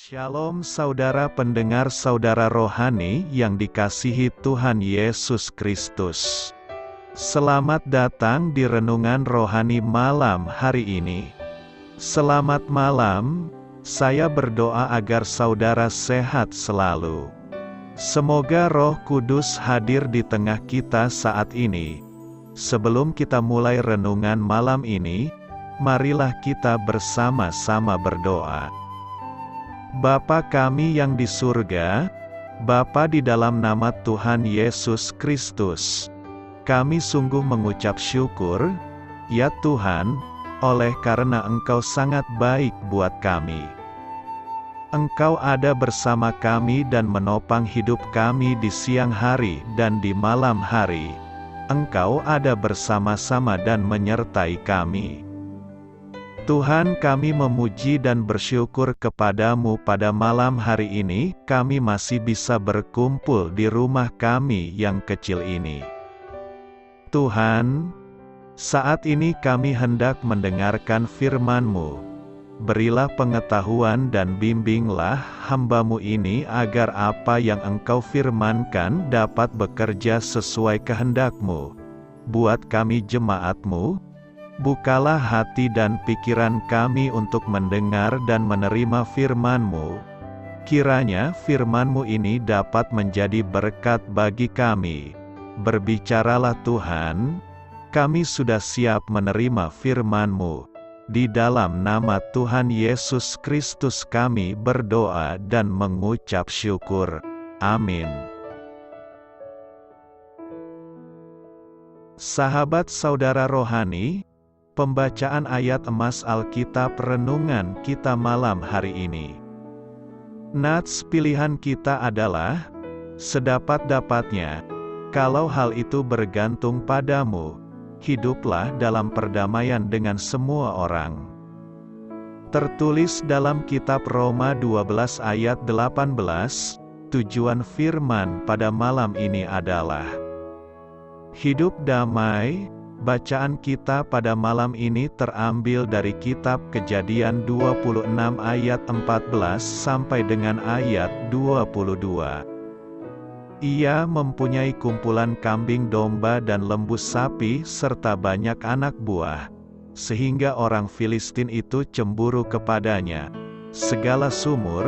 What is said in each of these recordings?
Shalom saudara pendengar saudara rohani yang dikasihi Tuhan Yesus Kristus. Selamat datang di renungan rohani malam hari ini. Selamat malam, saya berdoa agar saudara sehat selalu. Semoga Roh Kudus hadir di tengah kita saat ini. Sebelum kita mulai renungan malam ini, marilah kita bersama-sama berdoa. Bapa kami yang di surga, Bapa di dalam nama Tuhan Yesus Kristus, kami sungguh mengucap syukur, ya Tuhan, oleh karena Engkau sangat baik buat kami. Engkau ada bersama kami dan menopang hidup kami di siang hari dan di malam hari. Engkau ada bersama-sama dan menyertai kami. Tuhan, kami memuji dan bersyukur kepadamu pada malam hari ini, kami masih bisa berkumpul di rumah kami yang kecil ini. Tuhan, saat ini kami hendak mendengarkan firman-Mu. Berilah pengetahuan dan bimbinglah hamba-Mu ini agar apa yang Engkau firmankan dapat bekerja sesuai kehendak-Mu. Buat kami jemaat-Mu, bukalah hati dan pikiran kami untuk mendengar dan menerima firman-Mu. Kiranya firman-Mu ini dapat menjadi berkat bagi kami. Berbicaralah Tuhan, kami sudah siap menerima firman-Mu. Di dalam nama Tuhan Yesus Kristus kami berdoa dan mengucap syukur. Amin. Sahabat saudara rohani, pembacaan ayat emas Alkitab renungan kita malam hari ini. Nats pilihan kita adalah, sedapat-dapatnya, kalau hal itu bergantung padamu, hiduplah dalam perdamaian dengan semua orang. Tertulis dalam kitab Roma 12 ayat 18, tujuan firman pada malam ini adalah hidup damai. Bacaan kita pada malam ini terambil dari kitab Kejadian 26 ayat 14 sampai dengan ayat 22. Ia mempunyai kumpulan kambing domba dan lembu sapi serta banyak anak buah, sehingga orang Filistin itu cemburu kepadanya. Segala sumur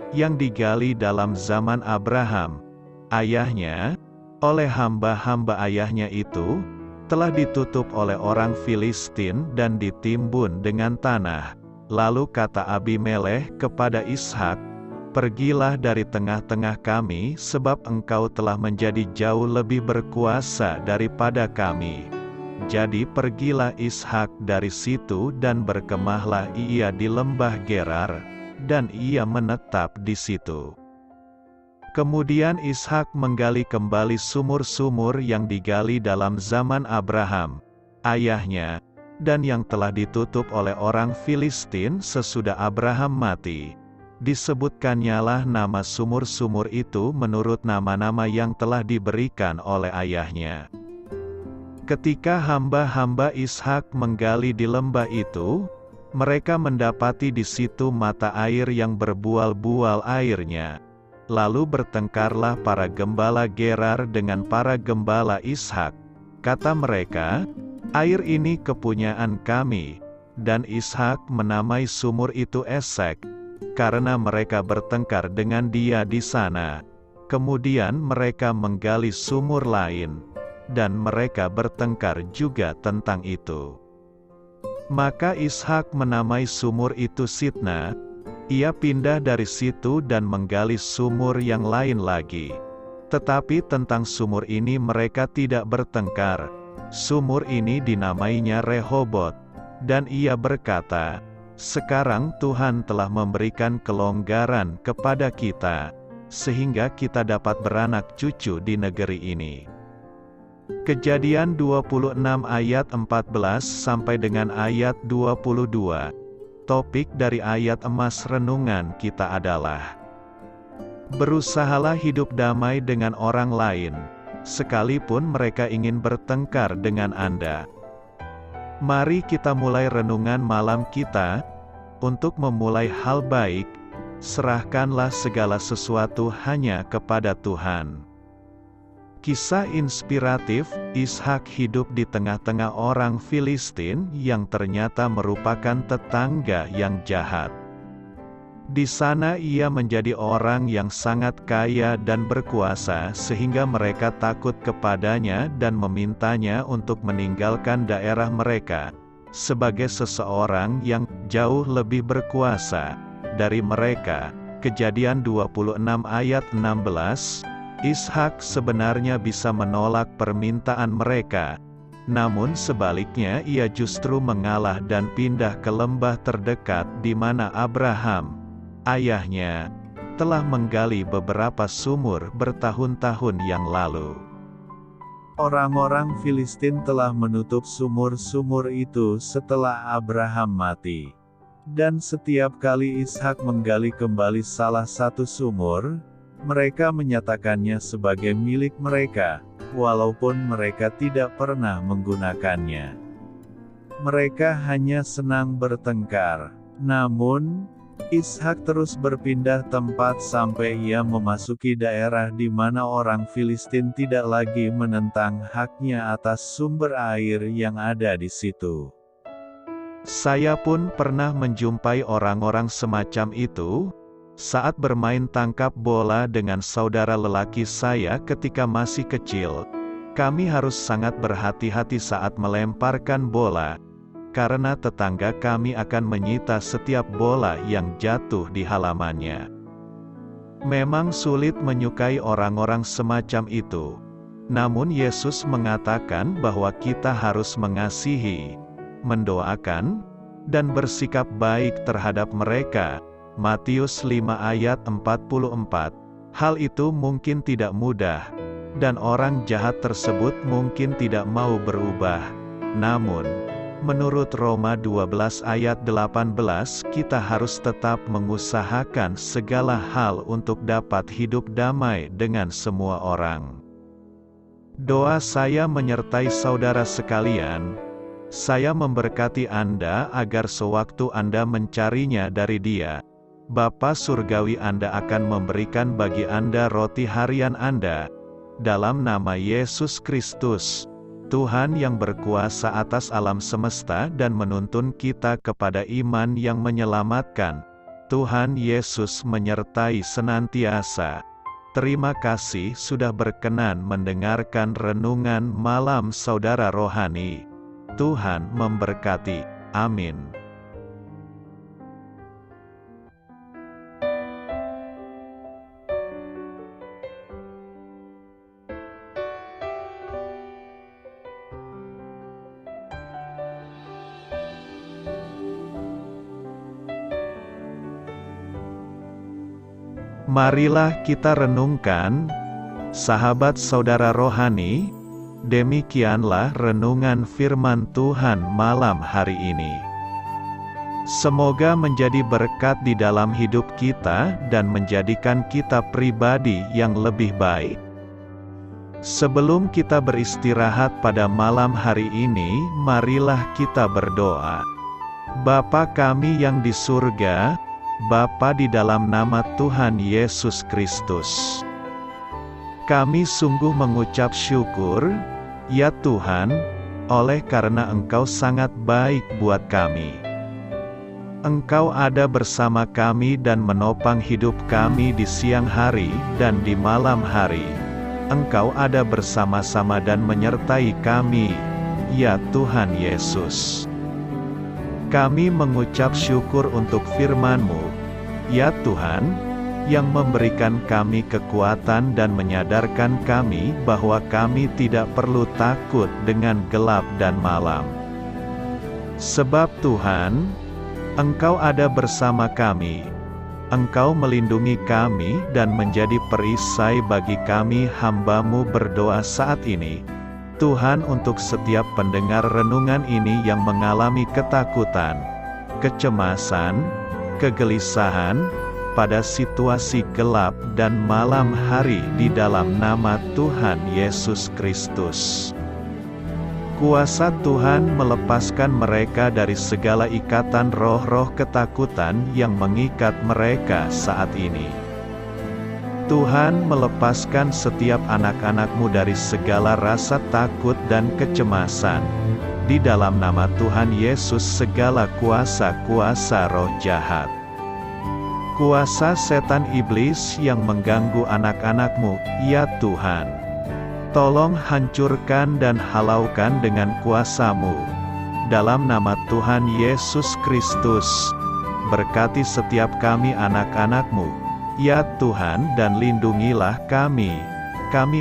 yang digali dalam zaman Abraham, ayahnya, oleh hamba-hamba ayahnya itu, telah ditutup oleh orang Filistin dan ditimbun dengan tanah. Lalu kata Abimelekh kepada Ishak, "Pergilah dari tengah-tengah kami, sebab engkau telah menjadi jauh lebih berkuasa daripada kami." Jadi pergilah Ishak dari situ dan berkemahlah ia di lembah Gerar, dan ia menetap di situ. Kemudian Ishak menggali kembali sumur-sumur yang digali dalam zaman Abraham, ayahnya, dan yang telah ditutup oleh orang Filistin sesudah Abraham mati. Disebutkannya nama sumur-sumur itu menurut nama-nama yang telah diberikan oleh ayahnya. Ketika hamba-hamba Ishak menggali di lembah itu, mereka mendapati di situ mata air yang berbual-bual airnya. Lalu bertengkarlah para gembala Gerar dengan para gembala Ishak. Kata mereka, "Air ini kepunyaan kami." Dan Ishak menamai sumur itu Esek, karena mereka bertengkar dengan dia di sana. Kemudian mereka menggali sumur lain, dan mereka bertengkar juga tentang itu. Maka Ishak menamai sumur itu Sitna. Ia pindah dari situ dan menggali sumur yang lain lagi. Tetapi tentang sumur ini mereka tidak bertengkar. Sumur ini dinamainya Rehobot. Dan ia berkata, "Sekarang Tuhan telah memberikan kelonggaran kepada kita, sehingga kita dapat beranak cucu di negeri ini." Kejadian 26 ayat 14 sampai dengan ayat 22. Topik dari ayat emas renungan kita adalah berusahalah hidup damai dengan orang lain, sekalipun mereka ingin bertengkar dengan Anda. Mari kita mulai renungan malam kita. Untuk memulai hal baik, serahkanlah segala sesuatu hanya kepada Tuhan. Kisah inspiratif, Ishak hidup di tengah-tengah orang Filistin yang ternyata merupakan tetangga yang jahat. Di sana ia menjadi orang yang sangat kaya dan berkuasa sehingga mereka takut kepadanya dan memintanya untuk meninggalkan daerah mereka, sebagai seseorang yang jauh lebih berkuasa dari mereka. Kejadian 26 ayat 16. Ishak sebenarnya bisa menolak permintaan mereka, namun sebaliknya ia justru mengalah dan pindah ke lembah terdekat di mana Abraham, ayahnya, telah menggali beberapa sumur bertahun-tahun yang lalu. Orang-orang Filistin telah menutup sumur-sumur itu setelah Abraham mati. Dan setiap kali Ishak menggali kembali salah satu sumur, mereka menyatakannya sebagai milik mereka, walaupun mereka tidak pernah menggunakannya. Mereka hanya senang bertengkar. Namun, Ishak terus berpindah tempat sampai ia memasuki daerah di mana orang Filistin tidak lagi menentang haknya atas sumber air yang ada di situ. Saya pun pernah menjumpai orang-orang semacam itu, saat bermain tangkap bola dengan saudara lelaki saya ketika masih kecil. Kami harus sangat berhati-hati saat melemparkan bola, karena tetangga kami akan menyita setiap bola yang jatuh di halamannya. Memang sulit menyukai orang-orang semacam itu. Namun Yesus mengatakan bahwa kita harus mengasihi, mendoakan, dan bersikap baik terhadap mereka. Matius 5 ayat 44. Hal itu mungkin tidak mudah, dan orang jahat tersebut mungkin tidak mau berubah. Namun, menurut Roma 12 ayat 18, kita harus tetap mengusahakan segala hal untuk dapat hidup damai dengan semua orang. Doa saya menyertai saudara sekalian. Saya memberkati Anda agar sewaktu Anda mencarinya dari Dia, Bapa Surgawi Anda akan memberikan bagi Anda roti harian Anda. Dalam nama Yesus Kristus, Tuhan yang berkuasa atas alam semesta dan menuntun kita kepada iman yang menyelamatkan, Tuhan Yesus menyertai senantiasa. Terima kasih sudah berkenan mendengarkan renungan malam saudara rohani. Tuhan memberkati. Amin. Marilah kita renungkan, sahabat saudara rohani, demikianlah renungan firman Tuhan malam hari ini. Semoga menjadi berkat di dalam hidup kita dan menjadikan kita pribadi yang lebih baik. Sebelum kita beristirahat pada malam hari ini, marilah kita berdoa. Bapa kami yang di surga, Bapa di dalam nama Tuhan Yesus Kristus, kami sungguh mengucap syukur, ya Tuhan, oleh karena Engkau sangat baik buat kami. Engkau ada bersama kami dan menopang hidup kami di siang hari dan di malam hari. Engkau ada bersama-sama dan menyertai kami, ya Tuhan Yesus. Kami mengucap syukur untuk firman-Mu, ya Tuhan, yang memberikan kami kekuatan dan menyadarkan kami bahwa kami tidak perlu takut dengan gelap dan malam. Sebab Tuhan, Engkau ada bersama kami. Engkau melindungi kami dan menjadi perisai bagi kami hamba-Mu berdoa saat ini. Tuhan, untuk setiap pendengar renungan ini yang mengalami ketakutan, kecemasan, kegelisahan, pada situasi gelap dan malam hari di dalam nama Tuhan Yesus Kristus. Kuasa Tuhan melepaskan mereka dari segala ikatan roh-roh ketakutan yang mengikat mereka saat ini. Tuhan melepaskan setiap anak-anak-Mu dari segala rasa takut dan kecemasan. Di dalam nama Tuhan Yesus segala kuasa-kuasa roh jahat, kuasa setan iblis yang mengganggu anak-anak-Mu, ya Tuhan, tolong hancurkan dan halaukan dengan kuasa-Mu. Dalam nama Tuhan Yesus Kristus, berkati setiap kami anak-anak-Mu, ya Tuhan, dan lindungilah kami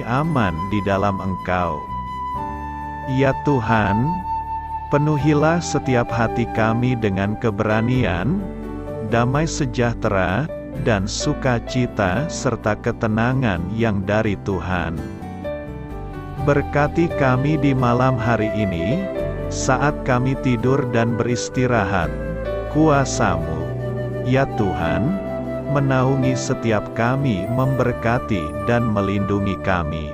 aman di dalam Engkau. Ya Tuhan, penuhilah setiap hati kami dengan keberanian, damai sejahtera, dan sukacita serta ketenangan yang dari Tuhan. Berkati kami di malam hari ini, saat kami tidur dan beristirahat. Kuasa-Mu, ya Tuhan, menaungi setiap kami, memberkati dan melindungi kami.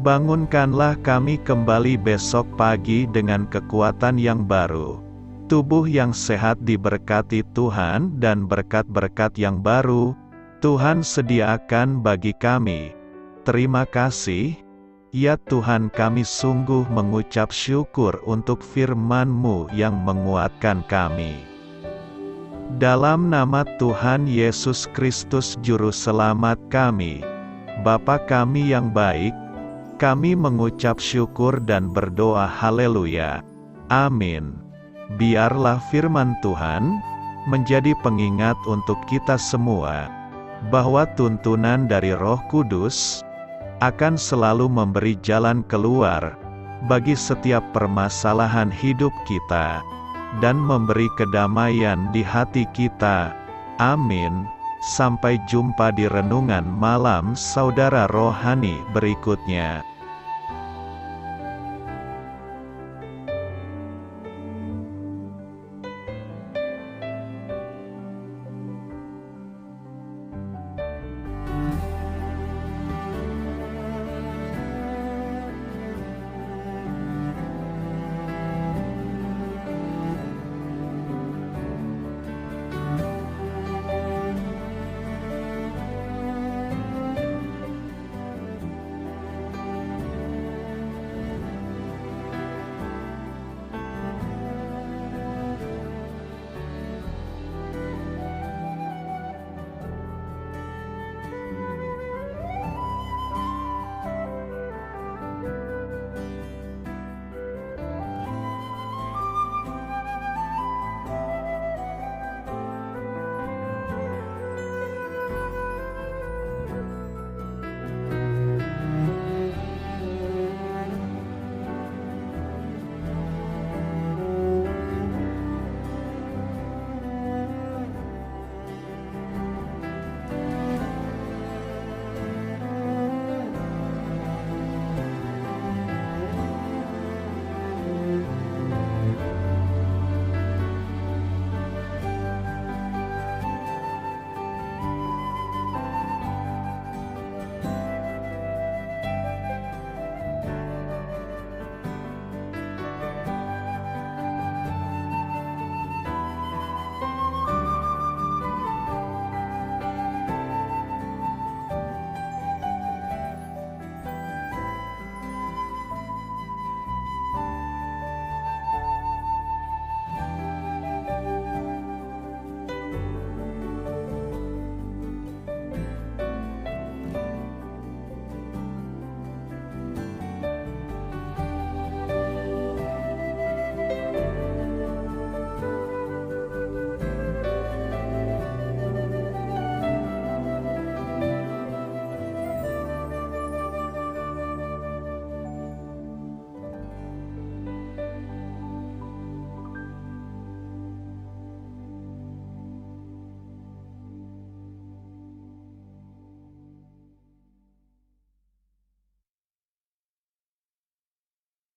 Bangunkanlah kami kembali besok pagi dengan kekuatan yang baru, tubuh yang sehat diberkati Tuhan, dan berkat-berkat yang baru Tuhan sediakan bagi kami. Terima kasih, ya Tuhan, kami sungguh mengucap syukur untuk firman-Mu yang menguatkan kami. Dalam nama Tuhan Yesus Kristus Juru Selamat kami, Bapa kami yang baik, kami mengucap syukur dan berdoa haleluya. Amin. Biarlah firman Tuhan menjadi pengingat untuk kita semua, bahwa tuntunan dari Roh Kudus akan selalu memberi jalan keluar bagi setiap permasalahan hidup kita, dan memberi kedamaian di hati kita. Amin. Sampai jumpa di renungan malam saudara rohani berikutnya.